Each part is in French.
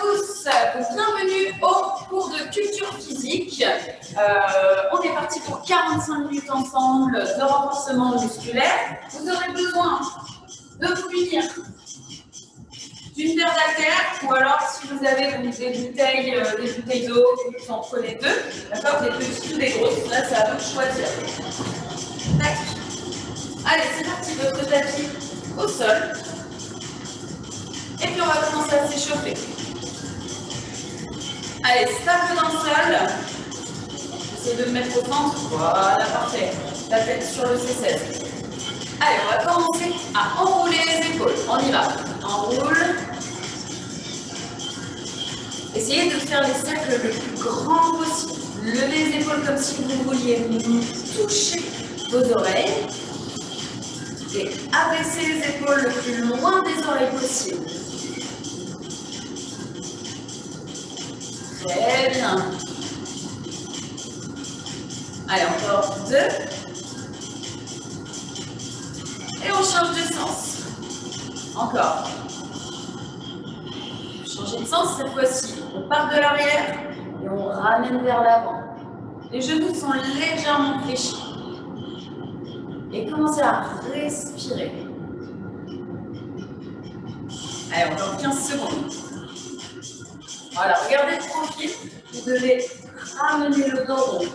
tous, bienvenue au cours de culture physique. On est parti pour 45 minutes ensemble de renforcement musculaire. Vous aurez besoin de vous munir d'une paire d'haltères, ou alors si vous avez des bouteilles d'eau, vous en prenez deux, d'accord, des petites ou des grosses, là c'est à vous de choisir. Tac. Allez, c'est parti, votre tapis au sol. Et puis on va commencer à s'échauffer. Allez, stable dans le sol. Essayez de me mettre au centre. Voilà, parfait. La tête sur le C16. Allez, on va commencer à enrouler les épaules. On y va. Enroule. Essayez de faire les cercles le plus grand possible. Levez les épaules comme si vous vouliez toucher vos oreilles. Et abaissez les épaules le plus loin des oreilles possible. Très bien. Allez, encore deux. Et on change de sens. Encore. Changer de sens cette fois-ci. On part de l'arrière et on ramène vers l'avant. Les genoux sont légèrement fléchis. Et commencez à respirer. Allez, encore 15 secondes. Voilà, regardez le profil. Vous devez ramener le dos rond.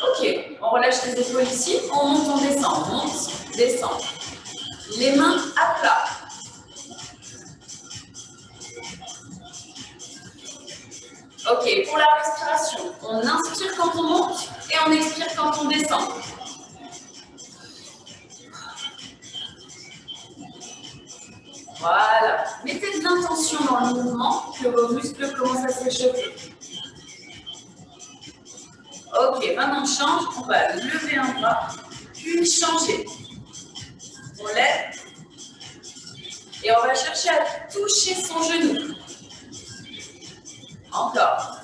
Ok, on relâche les épaules ici. On monte, on descend. On monte, descend. Les mains à plat. Ok, pour la respiration, on inspire quand on monte et on expire quand on descend. Voilà. Mettez de l'intention dans le mouvement, que vos muscles commencent à s'échauffer. Ok, maintenant on change. On va lever un bras, puis changer. On lève. Et on va chercher à toucher son genou. Encore.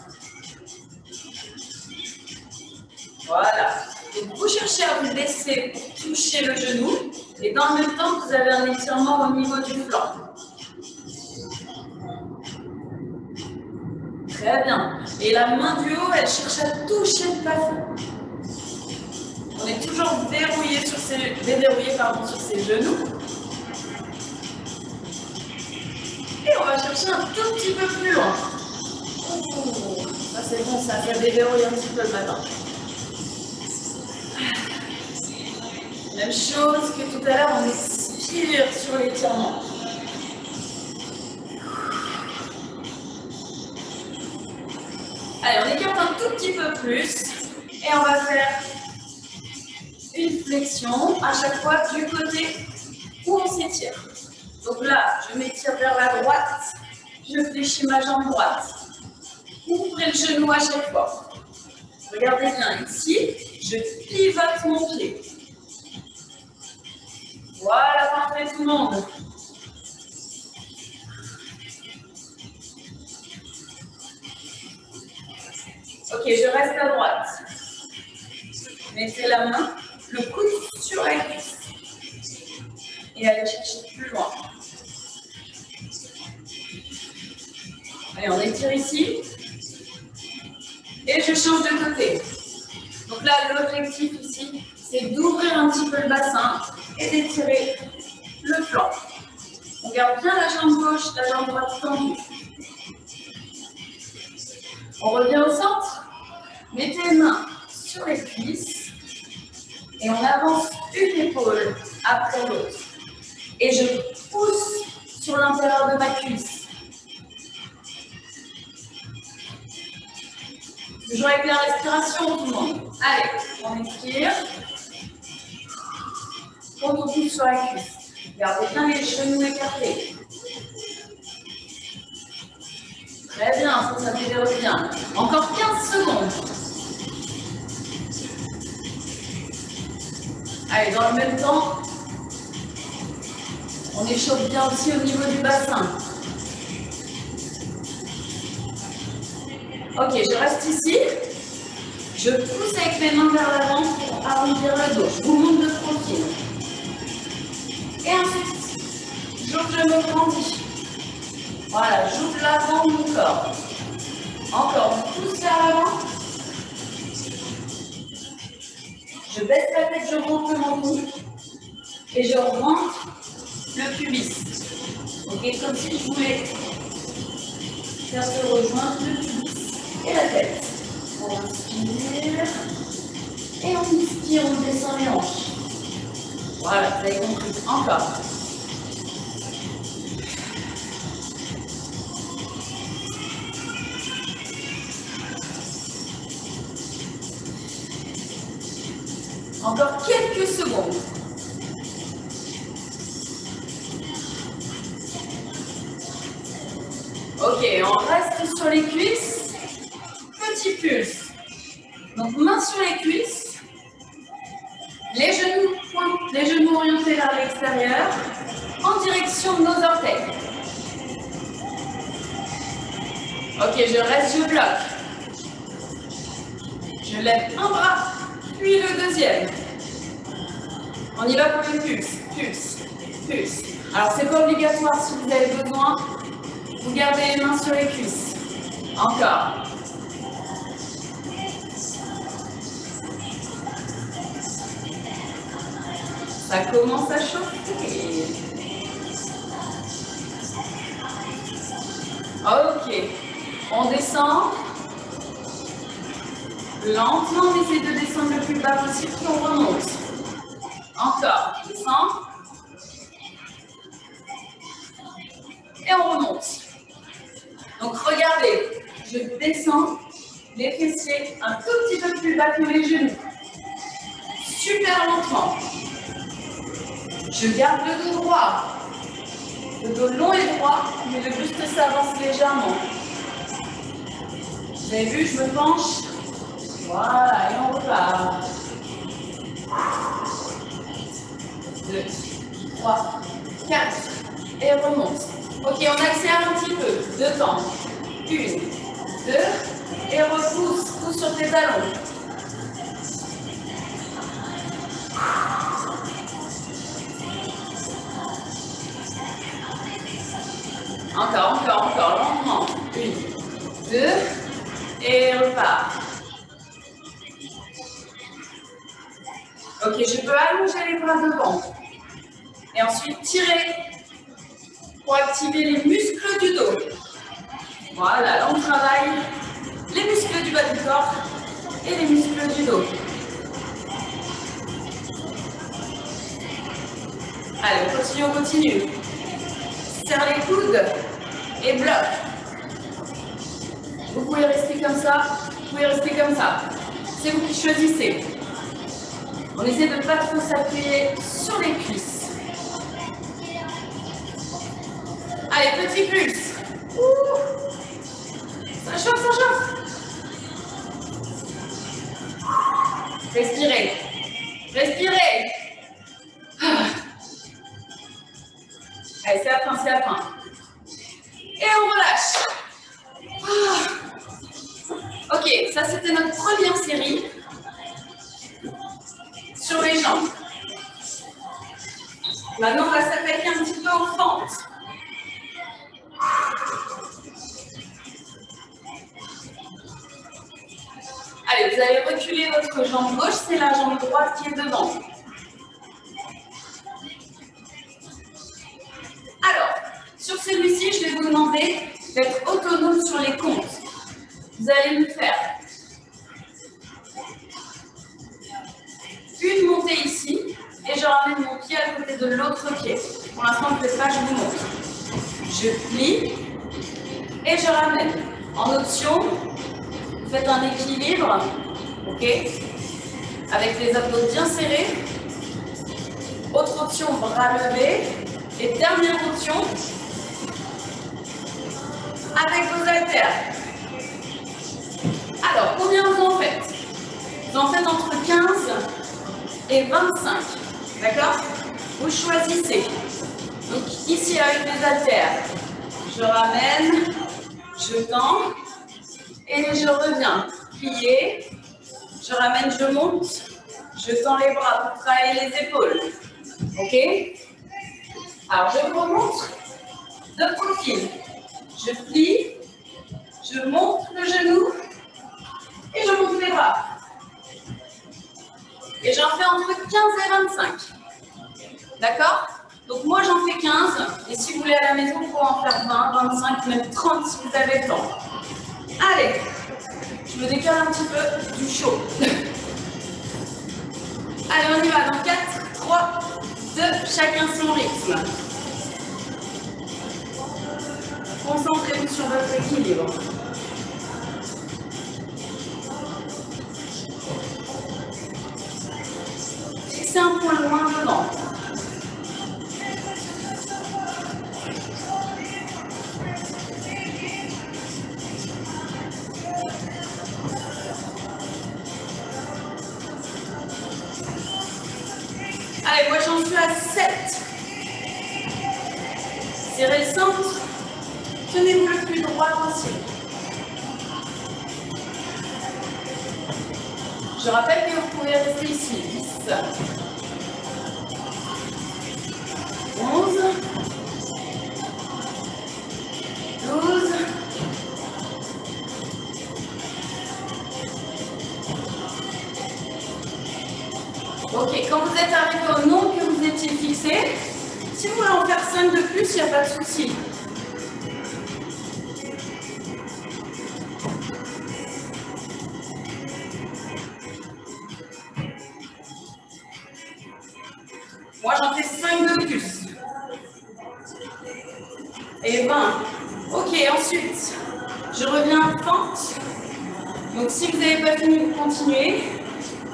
Voilà. Donc vous cherchez à vous baisser pour toucher le genou. Et dans le même temps, vous avez un étirement au niveau du flanc. Très bien. Et la main du haut, elle cherche à toucher le plafond. On est toujours déverrouillé sur ses genoux. Et on va chercher un tout petit peu plus loin. Oh, ça c'est bon, ça déverrouille un petit peu le matin. Même chose que tout à l'heure, on expire sur l'étirement. Allez, on écarte un tout petit peu plus et on va faire une flexion à chaque fois du côté où on s'étire. Donc là, je m'étire vers la droite, je fléchis ma jambe droite. Ouvrez le genou à chaque fois. Regardez bien ici, je pivote mon pied. Voilà, parfait tout le monde. Ok, je reste à droite. Mettez la main, le coude sur la cuisse. Et allez chercher plus loin. Allez, on étire ici. Et je change de côté. Donc là, l'objectif ici, c'est d'ouvrir un petit peu le bassin et d'étirer le flanc. On garde bien la jambe gauche, la jambe droite tendue. On revient au centre. Mettez les mains sur les cuisses. Et on avance une épaule après l'autre. Et je pousse sur l'intérieur de ma cuisse. Toujours avec la respiration, tout le monde. Allez, on expire. On pousse sur la cuisse. Gardez bien les genoux écartés. Très bien, ça déverrouille bien. Encore 15 secondes. Allez, dans le même temps, on échauffe bien aussi au niveau du bassin. Ok, je reste ici. Je pousse avec mes mains vers l'avant pour arrondir le dos. Je vous monte de profil. j'agrandis. Voilà, j'ouvre l'avant de mon corps. Encore, on pousse vers l'avant. Je baisse la tête, je monte le menton. Et je rentre le pubis. Ok, comme si je voulais faire se rejoindre le pubis et la tête. On inspire. Et on inspire, on descend les hanches. Voilà, vous avez compris. Encore. Encore quelques secondes. Ok, on reste sur les cuisses. Petit pulse. Donc, main sur les cuisses. Les genoux orientés vers l'extérieur, en direction de nos orteils. Ok, je reste, je bloque. Je lève un bras, puis le deuxième. On y va pour le pulse, pulse, pulse. Alors, c'est pas obligatoire si vous avez besoin. Vous gardez les mains sur les cuisses. Encore. Ça commence à chauffer. Ok. On descend. Lentement, on essaie de descendre le plus bas possible, puis on remonte. Encore. Descend. Et on remonte. Donc, regardez. Je descends les fessiers un tout petit peu plus bas que les genoux. Super lentement. Je garde le dos droit. Le dos long et droit, mais le buste s'avance légèrement. Vous avez vu, je me penche. Voilà, et on repart. 2, 3, 4. Et remonte. Ok, on accélère un petit peu. 2 temps. 1, 2. Et repousse. Pousse sur tes talons. Encore, lentement. 1, 2, et repart. Ok, je peux allonger les bras devant. Et ensuite tirer pour activer les muscles du dos. Voilà, là on travaille les muscles du bas du corps et les muscles du dos. Allez, on continue. Serre les coudes et bloque. Vous pouvez rester comme ça, vous pouvez rester comme ça. C'est vous qui choisissez. On essaie de ne pas trop s'appuyer sur les cuisses. Allez, petit pulse. Ça chauffe, ça chauffe. Respirez. Respirez. Allez, c'est la fin, c'est la fin. Et on relâche. Ok, ça c'était notre première série sur les jambes. Maintenant, on va s'attaquer un petit peu aux fentes. Allez, vous allez reculer votre jambe gauche, c'est la jambe droite qui est devant. Alors, sur celui-ci, je vais vous demander d'être autonome sur les comptes. Vous allez me faire une montée ici et je ramène mon pied à côté de l'autre pied. Pour l'instant, ne faites pas, je vous montre. Je plie et je ramène. En option, vous faites un équilibre, ok, avec les abdos bien serrés. Autre option, bras levés. Et dernière option, avec vos haltères. Alors, combien vous en faites? Vous en faites entre 15 et 25. D'accord? Vous choisissez. Donc, ici, avec les haltères, je ramène, je tends et je reviens. Plier, je ramène, je monte, je tends les bras pour travailler les épaules. Ok? Alors, je vous remontre. de profil. Je plie, je monte le genou et je monte les bras. Et j'en fais entre 15 et 25. D'accord? Donc moi j'en fais 15. Et si vous voulez à la maison, vous pouvez en faire 20, 25, même 30 si vous avez le temps. Allez, je me décale un petit peu du chaud. Allez, on y va dans 4, 3, 2, chacun son rythme. Concentrez-vous sur votre équilibre. Fixez un point loin devant. Allez, moi j'en suis à 7. Serrez le centre. Tenez-vous le plus droit possible. Je rappelle que vous pouvez rester ici. 10, 11, 12, 13. Ok, quand vous êtes arrivé au nombre que vous étiez fixé, si vous voulez en faire 5 de plus, il n'y a pas de souci. Moi, j'en fais 5 de plus. Et 20. Ok, ensuite, je reviens en fente. Donc, si vous n'avez pas fini, vous continuez.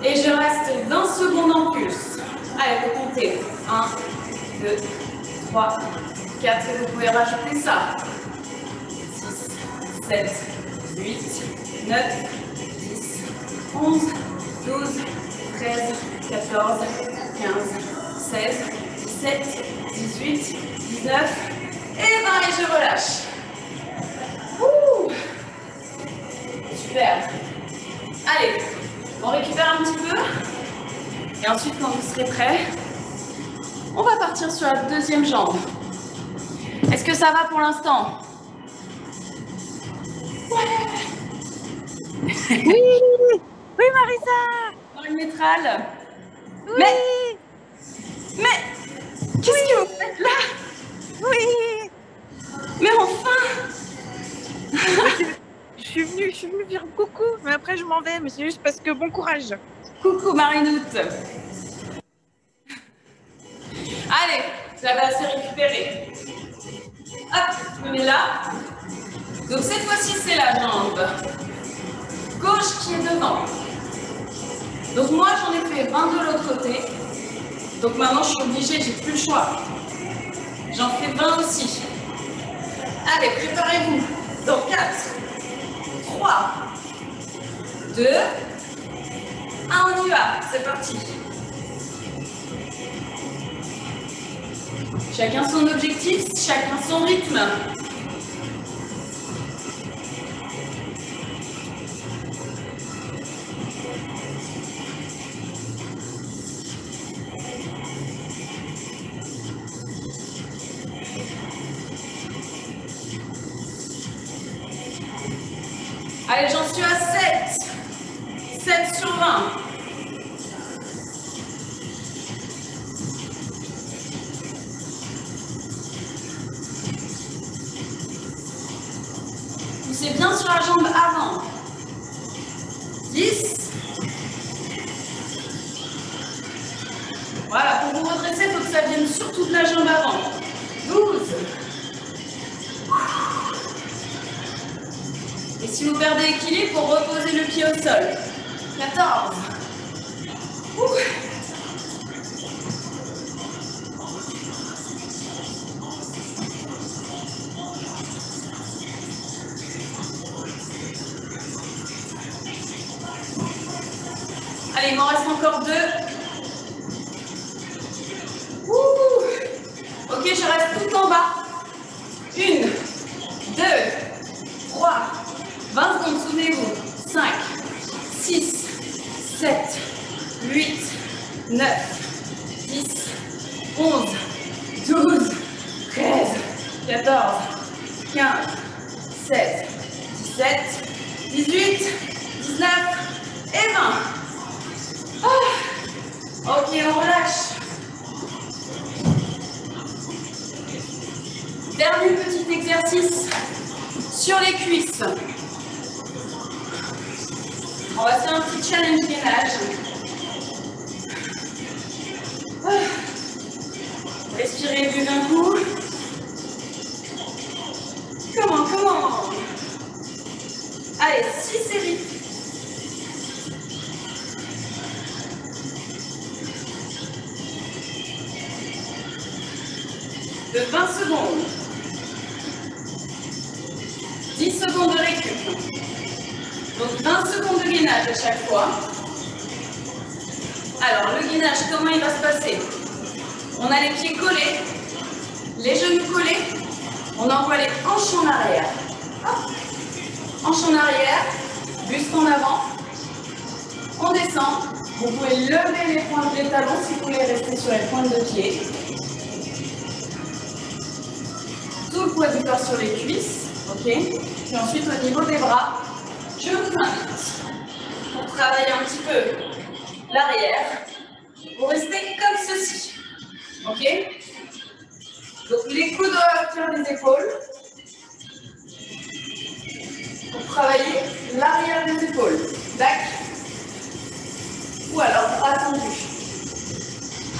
Et je reste 20 secondes en pulse. Allez, vous comptez. 1, 2, 3, 4. Et vous pouvez rajouter ça. 6, 7, 8, 9, 10, 11, 12, 13, 14, 15, 16, 17, 18, 19 et 20 et je relâche. Ouh. Super. Allez, on récupère un petit peu. Et ensuite, quand vous serez prêts, on va partir sur la deuxième jambe. Est-ce que ça va pour l'instant? Oui, oui Marisa. Dans le métral. Oui. Mais qu'est-ce que vous faites là? Oui. Mais enfin. Je suis venue faire coucou, mais après je m'en vais, mais c'est juste parce que bon courage. Coucou Marinoute. Allez, vous avez assez récupéré. Hop, je me mets là. Donc cette fois-ci, c'est la jambe gauche qui est devant. Donc moi, j'en ai fait 20 de l'autre côté. Donc maintenant, je suis obligée, j'ai plus le choix. J'en fais 20 aussi. Allez, préparez-vous. Donc 4, 3, 2, 1, on y va. C'est parti. Chacun son objectif, chacun son rythme. Allez, j'en suis à 7. 7 sur 20. Poussez bien sur la jambe avant. 10. Voilà, pour vous redresser, il faut que ça vienne surtout de la jambe avant. 12. Et si vous perdez l'équilibre, pour reposer le pied au sol. 14. Ouh. Allez, il m'en reste encore 2. Ouh. Ok, je reste tout en bas. 1, 2, 3, 20 secondes, souvenez-vous. 5, 6, 7, 8, 9, 10, 11, 12, 13, 14, 15, 16, 17, 18, 19 et 20. Ok, on relâche. Dernier petit exercice sur les cuisses. On va faire un petit challenge gainage. Respirez, buvez un coup. Comment? Allez, 6 séries. De 20 secondes. 10 secondes de récup. Donc 20 secondes de gainage à chaque fois. Alors le gainage, comment il va se passer? On a les pieds collés, les genoux collés, on envoie les hanches en arrière. Hop. Hanches en arrière, buste en avant. On descend. Vous pouvez lever les pointes des talons si vous voulez rester sur les pointes de pied. Tout le poids du corps sur les cuisses. Ok. Puis ensuite au niveau des bras, je vous invite pour travailler un petit peu l'arrière. Vous restez comme ceci. Ok. Donc les coudes à hauteur des épaules. Pour travailler l'arrière des épaules. Tac. Ou alors bras tendus.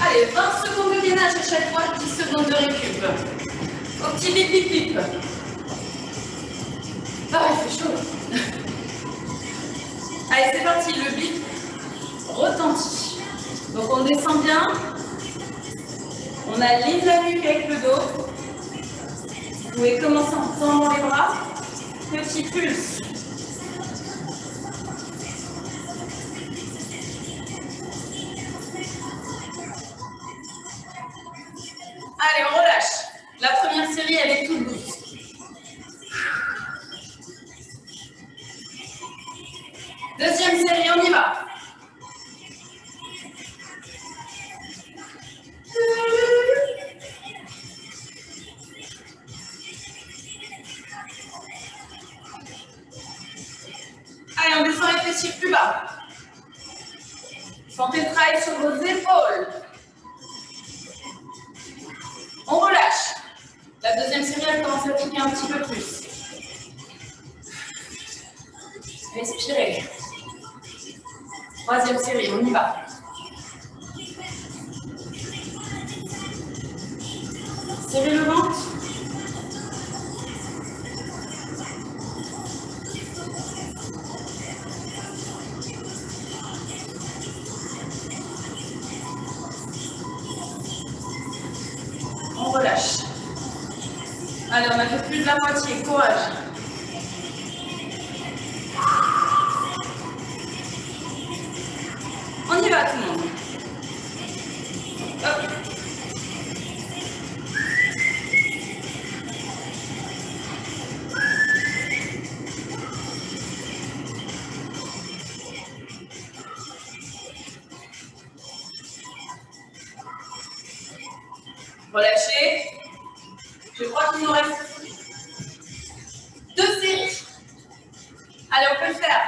Allez, 20 secondes de gainage à chaque fois, 10 secondes de récup. Au petit bip bip bip. Ah, il fait chaud. Allez, c'est parti, le bip retentit. Donc on descend bien. On aligne la nuque avec le dos. Vous pouvez commencer en tendant les bras. Petit pulse. Allez, on relâche. La première série, elle est toute douce. Deuxième série, on y va. Allez, on descend les fessiers plus bas. Sentez le travail sur vos épaules. On relâche. La deuxième série, elle commence à piquer un petit peu plus. Respirez. Troisième série, on y va. Serrez le ventre. On relâche. Allez, on a fait plus de la moitié. Courage. On y va tout le monde. Hop. Relâchez. Je crois qu'il nous reste 2 séries. Allez, on peut le faire.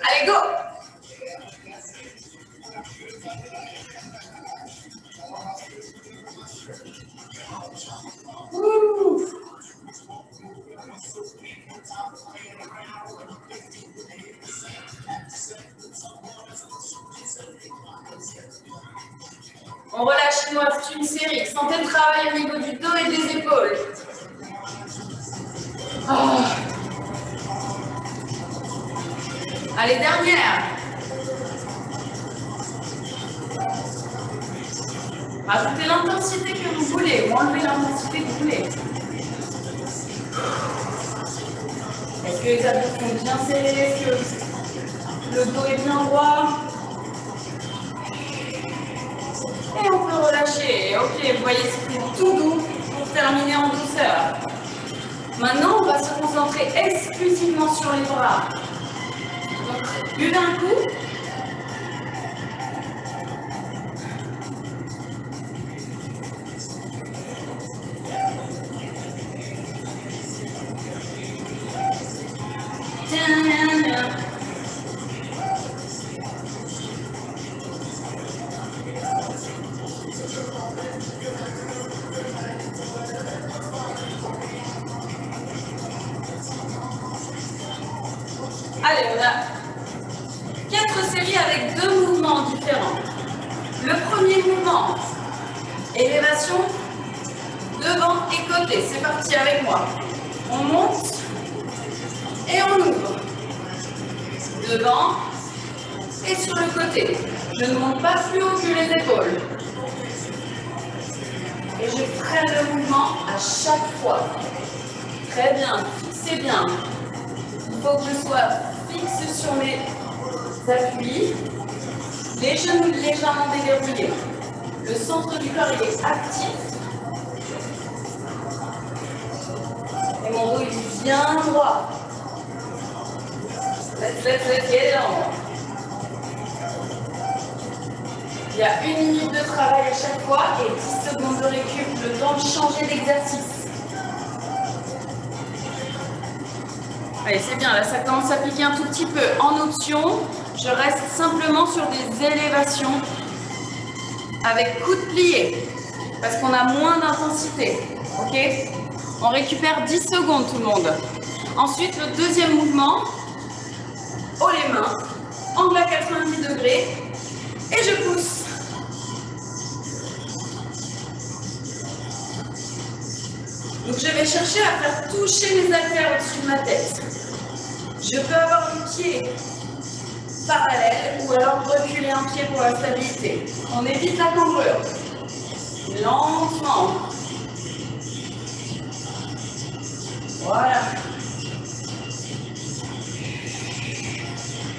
Allez, go! Ouh. On relâche, il nous reste une série. Sentez le travail au niveau du dos et des épaules. Oh. Allez, dernière. Ajoutez l'intensité que vous voulez ou enlevez l'intensité que vous voulez. Est-ce que les abdos sont bien serrés? Est-ce que le dos est bien droit? Et on peut relâcher. Ok, vous voyez, c'était tout doux pour terminer en douceur. Maintenant, on va se concentrer exclusivement sur les bras. Donc, buvez un coup. série avec deux mouvements différents. Le premier mouvement, élévation, devant et côté. C'est parti avec moi. On monte et on ouvre. Devant et sur le côté. Je ne monte pas plus haut que les épaules. Et je freine le mouvement à chaque fois. Très bien, fixez bien. Il faut que je sois fixe sur mes appuis. Les genoux légèrement déverrouillés. Le centre du corps il est actif. Et mon dos il est bien droit. Let's get it on. Il y a 1 minute de travail à chaque fois et 10 secondes de récup, le temps de changer d'exercice. Allez, c'est bien, là ça commence à piquer un tout petit peu. En option, je reste simplement sur des élévations avec coude plié, parce qu'on a moins d'intensité, ok? On récupère 10 secondes tout le monde. Ensuite, le deuxième mouvement, haut les mains, angle à 90 degrés, et je pousse. Donc je vais chercher à faire toucher mes haltères au-dessus de ma tête. Je peux avoir les pieds parallèles ou alors reculer un pied pour la stabilité. On évite la cambrure. Lentement. Voilà.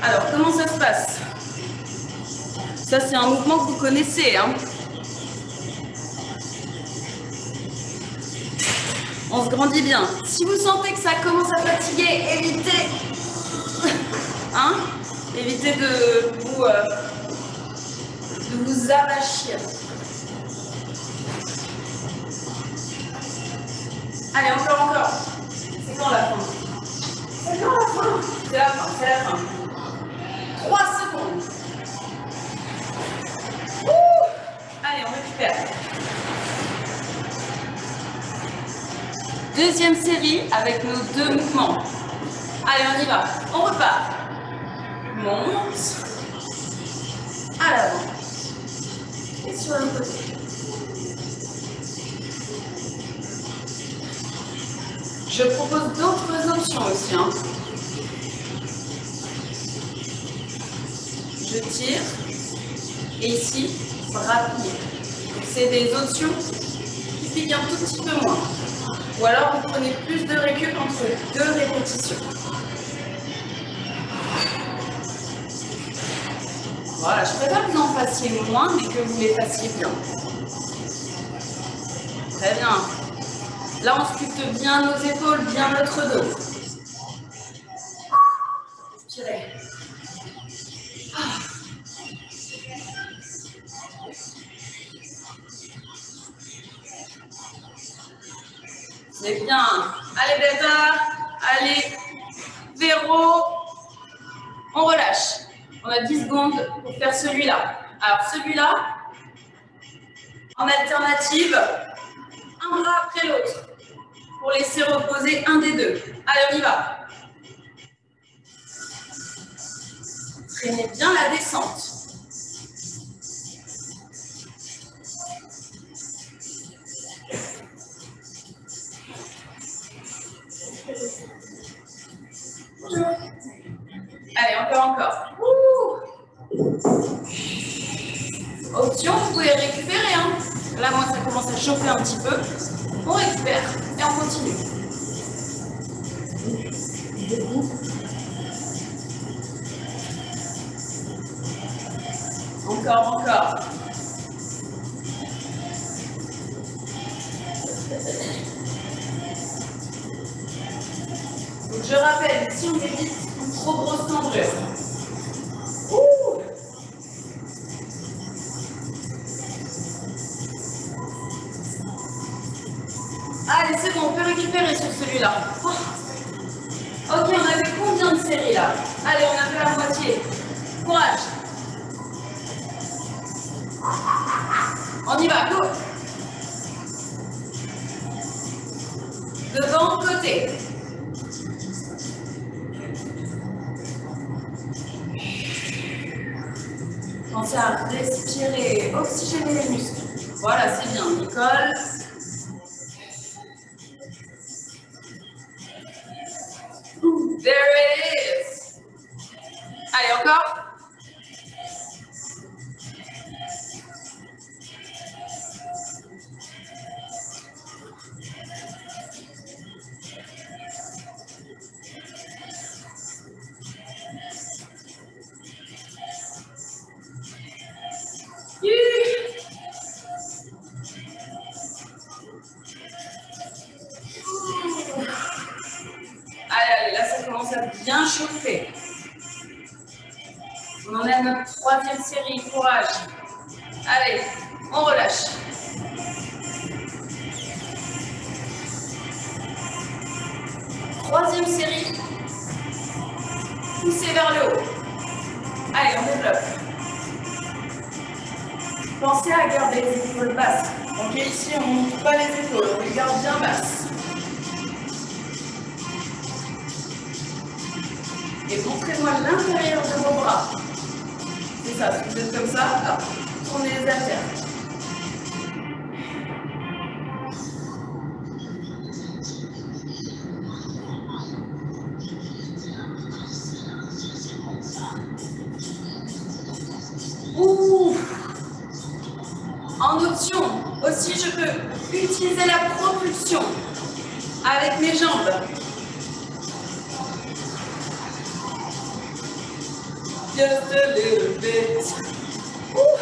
Alors, comment ça se passe? Ça, c'est un mouvement que vous connaissez, hein. On se grandit bien. Si vous sentez que ça commence à fatiguer, évitez, hein, évitez de vous avachir. Allez, encore. C'est quand la fin? C'est quand la fin? C'est la fin, c'est la fin. 3 secondes. Ouh. Allez, on récupère. Deuxième série avec nos deux mouvements. Allez, on y va. On repart. Monte. À l'avant. Et sur le côté. Je propose d'autres options aussi, hein. Je tire. Et ici, bras pliés. C'est des options qui piquent un tout petit peu moins. Ou alors, vous prenez plus de récup entre 2 répétitions. Voilà, je préfère que vous en fassiez moins, mais que vous les fassiez bien. Très bien. Là, on sculpte bien nos épaules, bien notre dos. Respirez. C'est bien. Allez, Beta. Allez, Véro. On relâche. On a 10 secondes pour faire celui-là. Alors, celui-là, en alternative, un bras après l'autre, pour laisser reposer un des deux. Allez, on y va. Traînez bien la descente. Allez, encore. Option, vous pouvez récupérer, hein. Là, moi, ça commence à chauffer un petit peu. On récupère et on continue. Encore. Donc, je rappelle, si on évite une trop grosse cambrure. Allez, c'est bon, on peut récupérer sur celui-là. Oh. Ok, on avait combien de séries là? Allez, on a fait la moitié. Courage. On y va, go. Devant, côté. Pensez à respirer, oxygéner les muscles. Voilà, c'est bien, Nicole. There it is. Allez, encore. Allez, là, ça commence à bien chauffer. On en est à notre troisième série. Courage. Allez, on relâche. Troisième série. Poussez vers le haut. Allez, on développe. Pensez à garder les épaules basses. Ok, ici, on ne monte pas les épaules, on les garde bien basses. Et montrez-moi l'intérieur de vos bras. C'est ça, si vous êtes comme ça, hop, tournez les haltères. Ouh. En option, aussi je peux utiliser la propulsion avec mes jambes. Just a little bit. Ouh.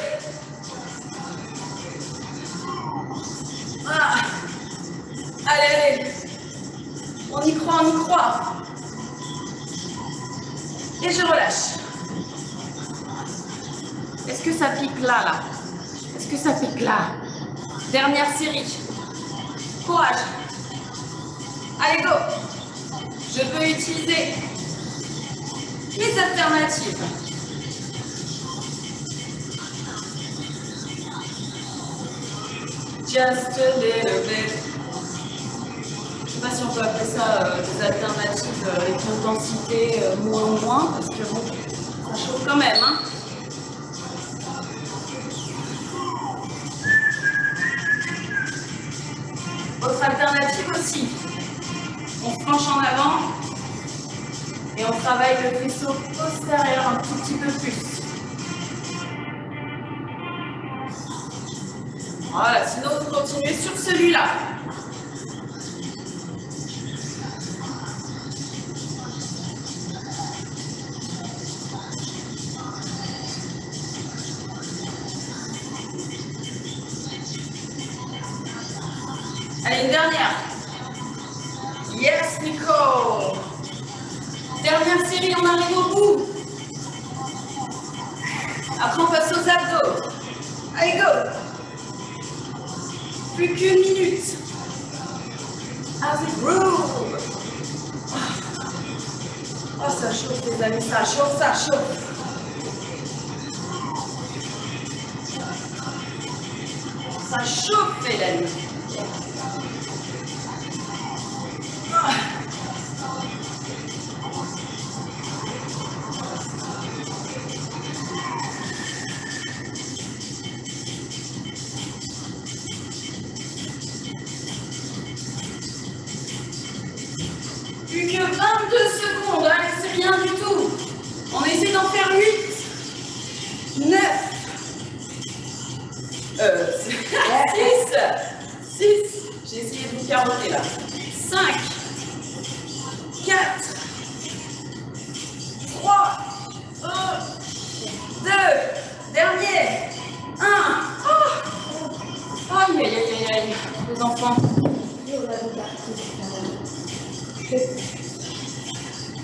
Ah. Allez, allez. On y croit, on y croit. Et je relâche. Est-ce que ça pique là, là? Est-ce que ça pique là? Dernière série. Courage. Allez, go. Je peux utiliser les alternatives. Just a little bit. Je ne sais pas si on peut appeler ça des alternatives avec intensité moins, parce que bon, ça chauffe quand même. Hein. Autre alternative aussi. On se penche en avant et on travaille le faisceau postérieur un tout petit peu plus. Voilà, sinon vous continuez sur celui-là. Allez, une dernière. Yes, Nicole. Dernière série, on arrive au bout. Après, on passe aux abdos. Allez, go. Plus qu'une minute. As it groove. Oh, ça chauffe, les amis, ça chauffe, ça chauffe. Ça chauffe, les amis. Plus que 22 secondes, allez, c'est rien du tout. On essaie d'en faire 8, 9, 6, j'ai essayé de vous carotter là, 5, 4, 3, 1, 2, dernier, 1. Oh, aïe, aïe, aïe, aïe, les enfants.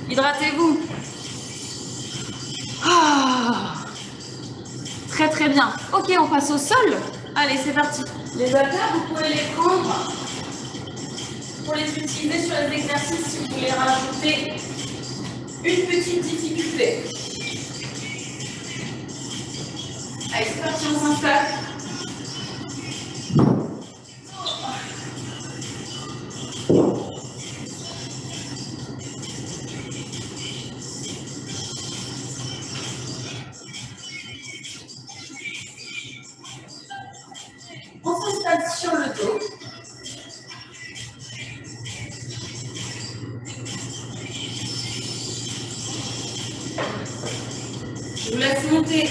Hydratez-vous. Ah. Très très bien. Ok, on passe au sol. Allez, c'est parti. Les haltères, vous pouvez les prendre pour les utiliser sur les exercices si vous voulez rajouter une petite difficulté. Allez, c'est parti, on s'installe. sur le dos. Je vous laisse monter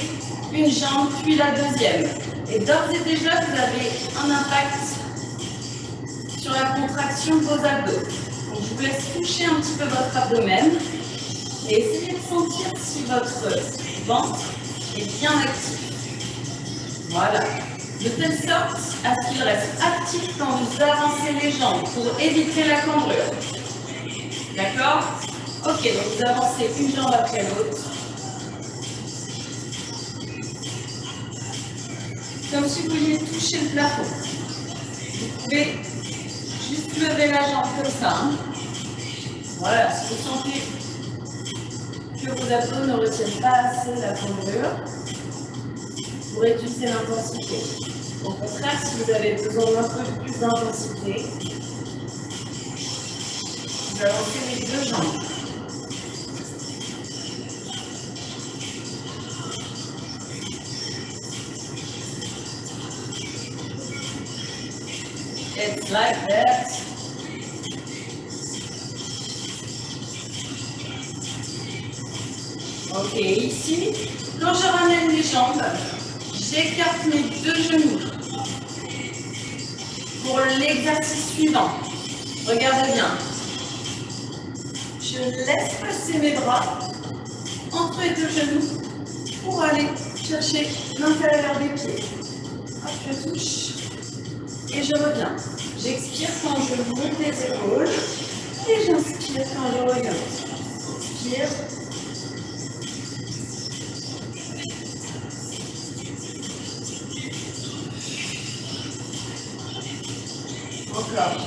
une jambe, puis la deuxième. Et d'ores et déjà, vous avez un impact sur la contraction de vos abdos. Donc, je vous laisse toucher un petit peu votre abdomen et essayez de sentir si votre ventre est bien actif. Voilà. De telle sorte à ce qu'il reste actif quand vous avancez les jambes pour éviter la cambrure. D'accord? Ok, donc vous avancez une jambe après l'autre. Comme si vous vouliez toucher le plafond. Vous pouvez juste lever la jambe comme ça. Hein. Voilà, si vous sentez que vos abdos ne retiennent pas assez la cambrure, vous réduisez l'intensité. Au contraire, si vous avez besoin d'un peu plus d'intensité, vous avancez les deux jambes. It's like that. Ok, ici, quand je ramène les jambes, j'écarte mes deux genoux pour l'exercice suivant. Regardez bien. Je laisse passer mes bras entre les deux genoux pour aller chercher l'intérieur des pieds. Hop, je touche. Et je reviens. J'expire quand je monte les épaules. Et j'inspire quand je reviens. Inspire. Encore.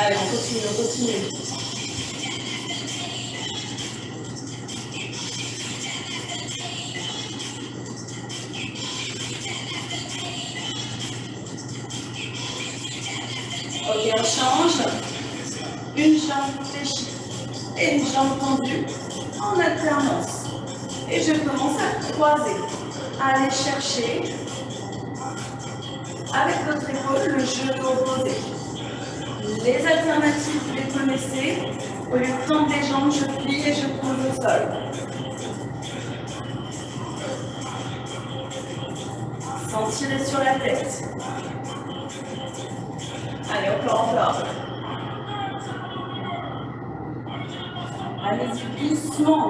Allez, on continue, on continue. Ok, on change. Une jambe fléchie et une jambe tendue en alternance. Et je commence à croiser, à aller chercher avec votre épaule le genou opposé. Les alternatives, vous les connaissez. Au lieu de tendre les jambes, je plie et je pose au sol. Sans tirer sur la tête. Allez, encore. Allez-y doucement.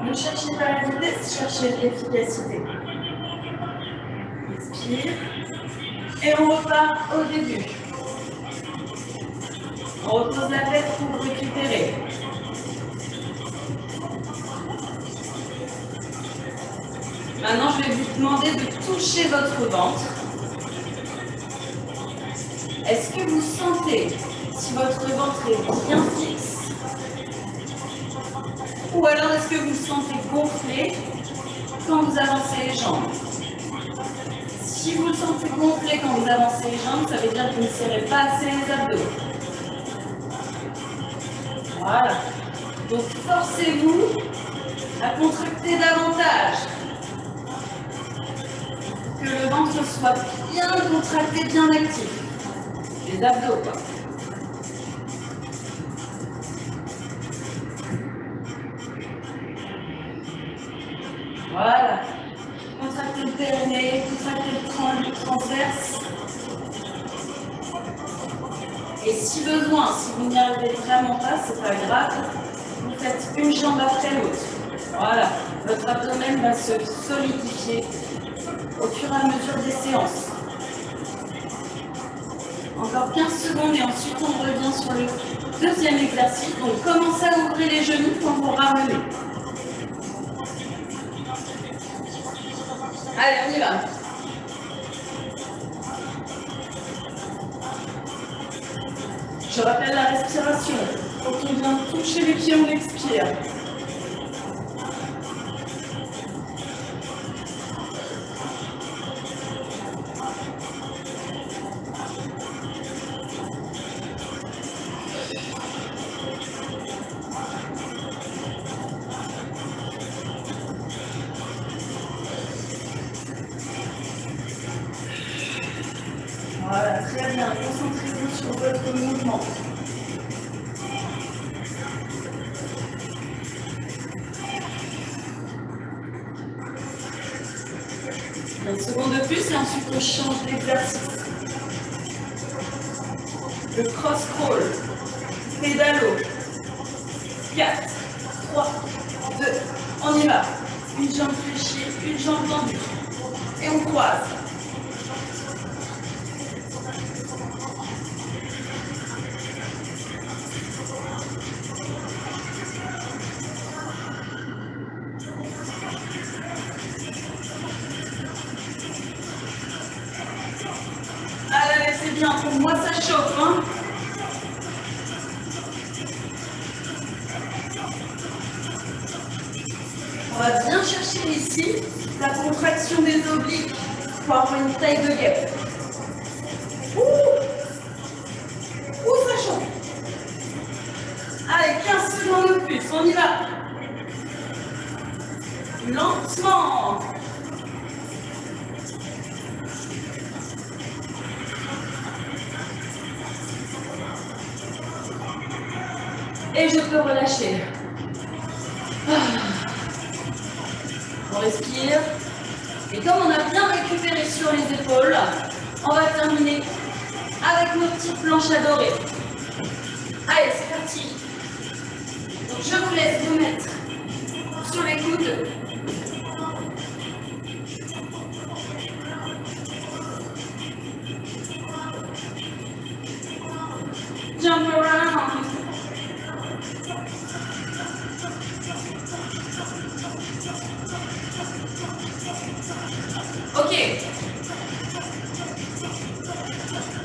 Ne cherchez pas la vitesse, cherchez l'efficacité. Inspire. Et on repart au début. On repose la tête pour récupérer. Maintenant, je vais vous demander de toucher votre ventre. Est-ce que vous sentez si votre ventre est bien fixe? Ou alors est-ce que vous le sentez gonflé quand vous avancez les jambes? Si vous le sentez gonflé quand vous avancez les jambes, ça veut dire que vous ne serrez pas assez les abdos. Voilà. Donc forcez-vous à contracter davantage. Que le ventre soit bien contracté, bien actif. Les abdos, quoi. Voilà. Contractez le périnée, contractez le transverse. Et si besoin, si vous n'y arrivez vraiment pas, c'est pas grave, vous faites une jambe après l'autre. Voilà. Votre abdomen va se solidifier au fur et à mesure des séances. Encore 15 secondes et ensuite on revient sur le deuxième exercice. Donc commencez à ouvrir les genoux quand vous ramenez. Allez, on y va. Je rappelle la respiration. Quand on vient toucher les pieds, on expire. Voilà, très bien. Concentrez-vous sur votre mouvement. 20 secondes de plus et ensuite on change d'exercice. Le cross crawl, pédalo. 4, 3, 2, on y va. Une jambe fléchie, une jambe tendue. Et on croise. Allez, c'est bien, pour moi ça chauffe, hein. On va bien chercher ici la contraction des obliques pour avoir une taille de guêpe. Ouh, ça chauffe. Allez, 15 secondes de plus, on y va. Lentement. Et je peux relâcher. On respire. Et comme on a bien récupéré sur les épaules, on va terminer avec nos petites planches à dorer. Allez, c'est parti. Donc je vous laisse vous mettre sur les coudes. Jump around. Ok.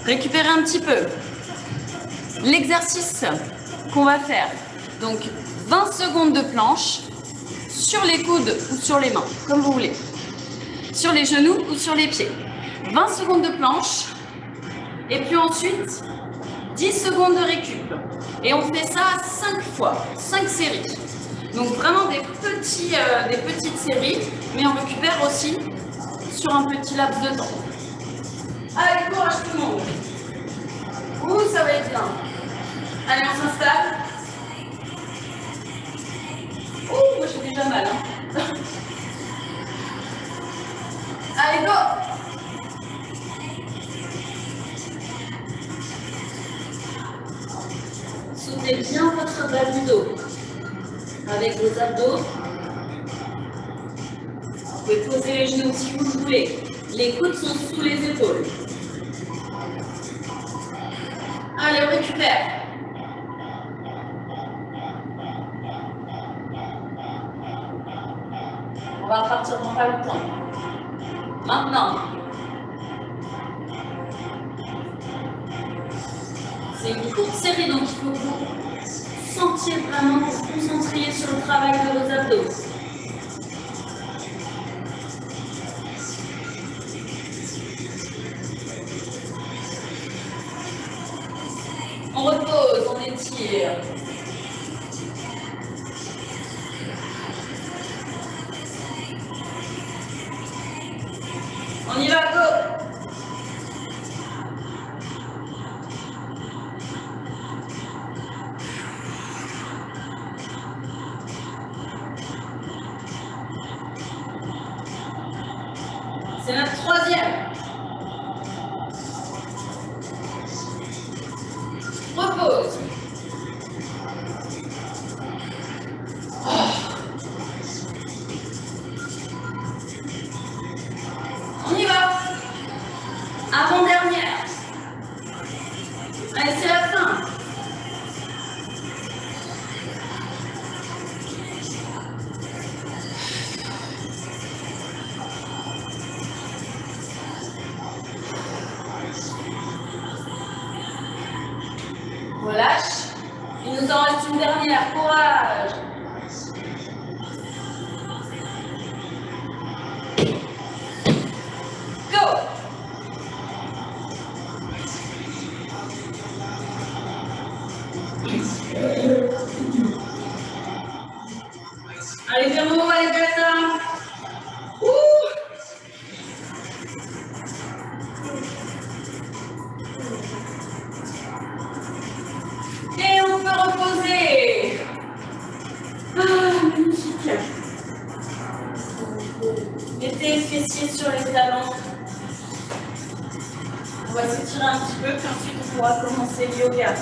Récupérez un petit peu. L'exercice qu'on va faire. Donc 20 secondes de planche sur les coudes ou sur les mains, comme vous voulez. Sur les genoux ou sur les pieds. 20 secondes de planche. Et puis ensuite, 10 secondes de récup. Et on fait ça 5 fois, 5 séries. Donc vraiment des petites séries, mais on récupère aussi sur un petit laps de temps. Allez, courage tout le monde. Ouh, ça va être bien. Allez, on s'installe. Ouh, moi j'ai déjà mal. Hein. Allez, go. Soutenez bien votre bas du dos avec vos abdos. Vous pouvez poser les genoux si vous le voulez. Les coudes sont sous les épaules. Allez, on récupère. On va repartir dans pas longtemps. Maintenant, c'est une courte série, donc il faut que vous sentiez vraiment vous concentrer sur le travail de vos abdos. On repose, on étire. On y va, go! C'est notre troisième. Repose. On y va. Avant-dernière. Allez, c'est la fin. Relâche. Il nous en reste une dernière. Courage. Go. Allez, vers nous, allez, vers ça. va s'étirer un petit peu, puis ensuite on pourra commencer le yoga.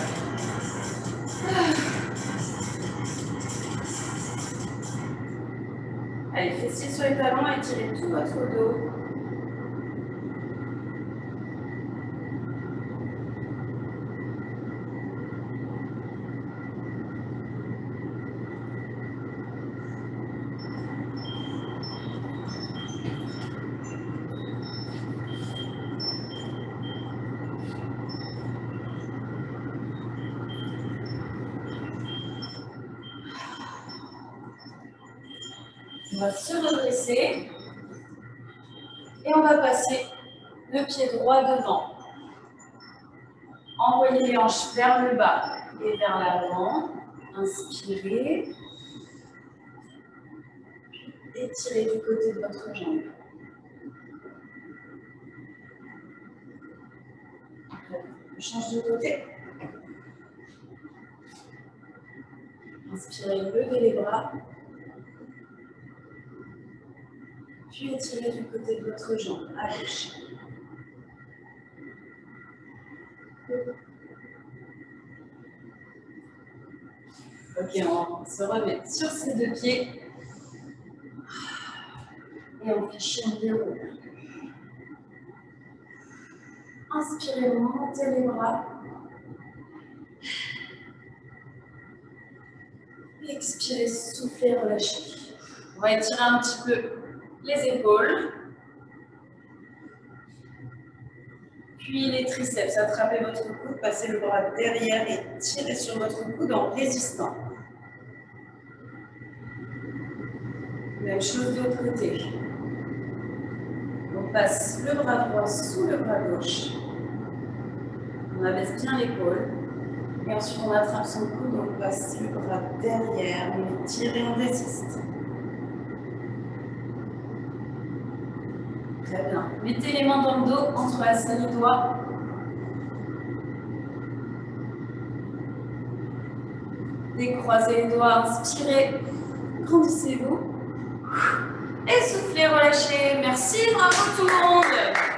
Allez, fessiers sur les talons, étirez tout votre dos. On va se redresser et on va passer le pied droit devant. Envoyez les hanches vers le bas et vers l'avant. Inspirez. Étirez du côté de votre jambe. On change de côté. Inspirez, levez les bras. Puis étirez du côté de votre jambe, à gauche. Ok, on se remet sur ces deux pieds. Et on fait chien déroule. Inspirez, montez les bras. Expirez, soufflez, relâchez. On va étirer un petit peu les épaules. Puis les triceps. Attrapez votre coude, passez le bras derrière et tirez sur votre coude en résistant. Même chose de l'autre côté. On passe le bras droit sous le bras gauche. On abaisse bien l'épaule. Et ensuite, on attrape son coude, on passe le bras derrière, on étire et on résiste. Très bien. Mettez les mains dans le dos, entrelacez les doigts. Décroisez les doigts, inspirez, grandissez-vous. Et soufflez, relâchez. Merci, bravo tout le monde.